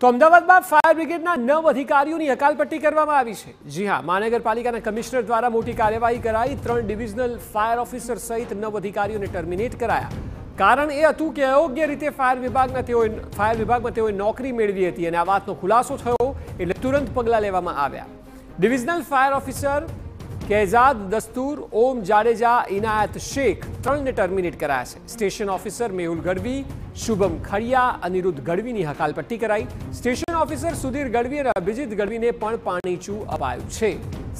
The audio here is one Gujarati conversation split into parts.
તો અમદાવાદમાં ફાયર બ્રિગેડના 9 અધિકારીઓની હકાલપટ્ટી કરવામાં આવી છે। જી હા, મહાનગરપાલિકાના કમિશનર દ્વારા મોટી કાર્યવાહી કરાઈ। 3 ડિવિઝનલ ફાયર ઓફિસર સહિત 9 અધિકારીઓને ટર્મિનેટ કરાયા। કારણ એ હતું કે અયોગ્ય રીતે ફાયર વિભાગમાં તેઓએ નોકરી મેળવી હતી અને આ વાતનો ખુલાસો થયો એટલે તુરંત પગલાં લેવામાં આવ્યા। ડિવિઝનલ ફાયર ઓફિસર કેઝાદ દસ્તુર, ઓમ જાડેજા, ઇનાયત શેખ 3ને ટર્મિનેટ કરાયા છે। સ્ટેશન ઓફિસર મેહુલ ગઢવી, શુભમ ખડિયા, અનિરુદ્ધ ગઢવીની હકાલપટ્ટી કરાઈ। સ્ટેશન ઓફિસર સુધીર ગઢવી અને અભિજીત ગઢવીને પણ પાણીચું અપાયું છે।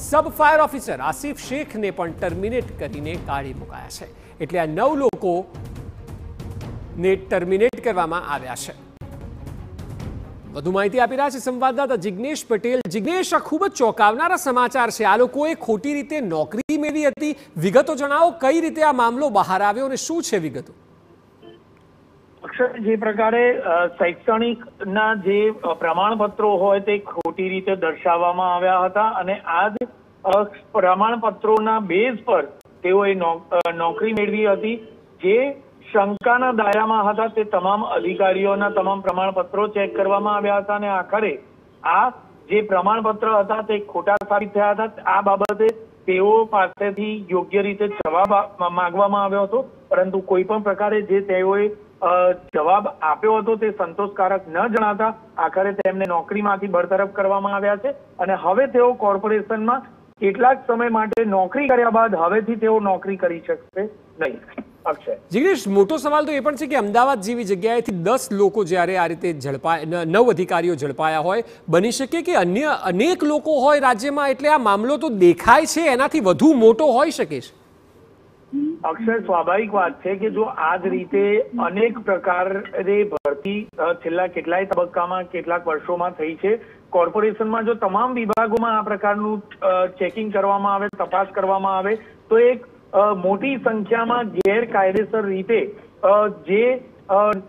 સબ ફાયર ઓફિસર આસિફ શેખને પણ ટર્મિનેટ કરીને કાઢી મુકાયા છે। એટલે આ 9 લોકોને ટર્મિનેટ કરવામાં આવ્યા છે। વધુ માહિતી આપી રહ્યા છે સંવાદદાતા જિગ્નેશ પટેલ। જિગ્નેશ, આ ખૂબ જ ચોંકાવનારા સમાચાર છે। આ લોકોએ ખોટી રીતે નોકરી મેળવી હતી, વિગતો જણાવો, કઈ રીતે આ મામલો બહાર આવ્યો અને શું છે વિગતો? અક્ષર, જે પ્રકારે શૈક્ષણિકના જે પ્રમાણપત્રો હોય તે ખોટી રીતે દર્શાવવામાં આવ્યા હતા અને આ જ પ્રમાણપત્રોના બેઝ પર તેઓએ નોકરી મેળવી હતી। જે શંકાના દાયરામાં હતા તે તમામ અધિકારીઓના તમામ પ્રમાણપત્રો ચેક કરવામાં આવ્યા હતા અને આખરે આ જે પ્રમાણપત્ર હતા તે ખોટા સાબિત થયા હતા। આ બાબતે તેઓ પાસેથી યોગ્ય રીતે જવાબ માંગવામાં આવ્યો હતો, પરંતુ કોઈ પણ પ્રકારે જે તેઓએ જવાબ આપ્યો હતો તે સંતોષકારક ન જણાતા આખરે તેમને નોકરીમાંથી બરતરફ કરવામાં આવ્યા છે અને હવે તેઓ કોર્પોરેશનમાં કેટલાક સમય માટે નોકરી કર્યા બાદ હવેથી તેઓ નોકરી કરી શકશે નહીં। જિગ્નેશ, મોટો સવાલ તો એ પણ છે કે અમદાવાદ જેવી જગ્યાએથી 10 લોકો જ્યારે આ રીતે ઝડપાયા, 9 અધિકારીઓ ઝડપાયા હોય, બની શકે કે અન્ય અનેક લોકો હોય રાજ્યમાં, એટલે આ મામલો તો દેખાય છે એનાથી વધુ મોટો હોઈ શકે છે। અક્ષર, સ્વાભાવિક વાત છે કે જો આ જ રીતે અનેક પ્રકારે ભરતી છેલ્લા કેટલાય તબક્કામાં કેટલાક વર્ષોમાં થઈ છે, કોર્પોરેશનમાં જો તમામ વિભાગોમાં આ પ્રકારનું ચેકિંગ કરવામાં આવે, તપાસ કરવામાં આવે તો એક મોટી સંખ્યામાં ગેરકાયદેસર રીતે જે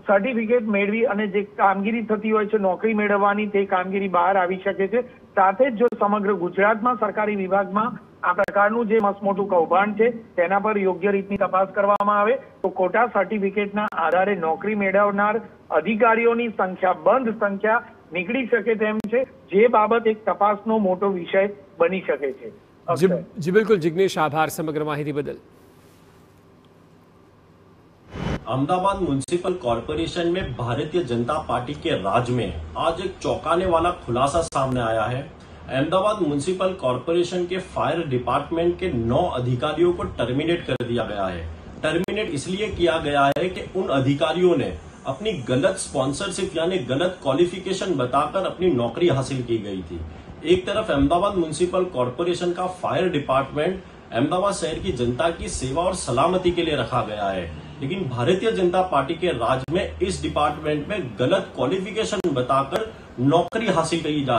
સર્ટિફિકેટ મેળવી અને જે કામગીરી થતી હોય છે નોકરી મેળવવાની, તે કામગીરી બહાર આવી શકે છે। સાથે જ જો સમગ્ર ગુજરાતમાં સરકારી વિભાગમાં આ પ્રકારનું જે મસમોટું કૌભાંડ છે તેના પર યોગ્ય રીતની તપાસ કરવામાં આવે તો ખોટા સર્ટિફિકેટના આધારે નોકરી મેળવનાર અધિકારીઓની બંધ સંખ્યા નીકળી શકે તેમ છે, જે બાબત એક તપાસનો મોટો વિષય બની શકે છે। जी बिल्कुल जिग्नेश, आभार समग्र माहिती बदल। अहमदाबाद म्युनिसिपल कॉरपोरेशन में भारतीय जनता पार्टी के राज में आज एक चौंकाने वाला खुलासा सामने आया है। अहमदाबाद म्युनिसिपल कॉरपोरेशन के फायर डिपार्टमेंट के 9 अधिकारियों को टर्मिनेट कर दिया गया है। टर्मिनेट इसलिए किया गया है कि उन अधिकारियों ने अपनी गलत स्पॉन्सरशिप यानी गलत क्वालिफिकेशन बताकर अपनी नौकरी हासिल की गई थी। एक तरफ अहमदाबाद म्युनिसिपल कॉरपोरेशन का फायर डिपार्टमेंट अहमदाबाद शहर की जनता की सेवा और सलामती के लिए रखा गया है, लेकिन भारतीय जनता पार्टी के राज में इस डिपार्टमेंट में गलत क्वालिफिकेशन बताकर नौकरी हासिल की जा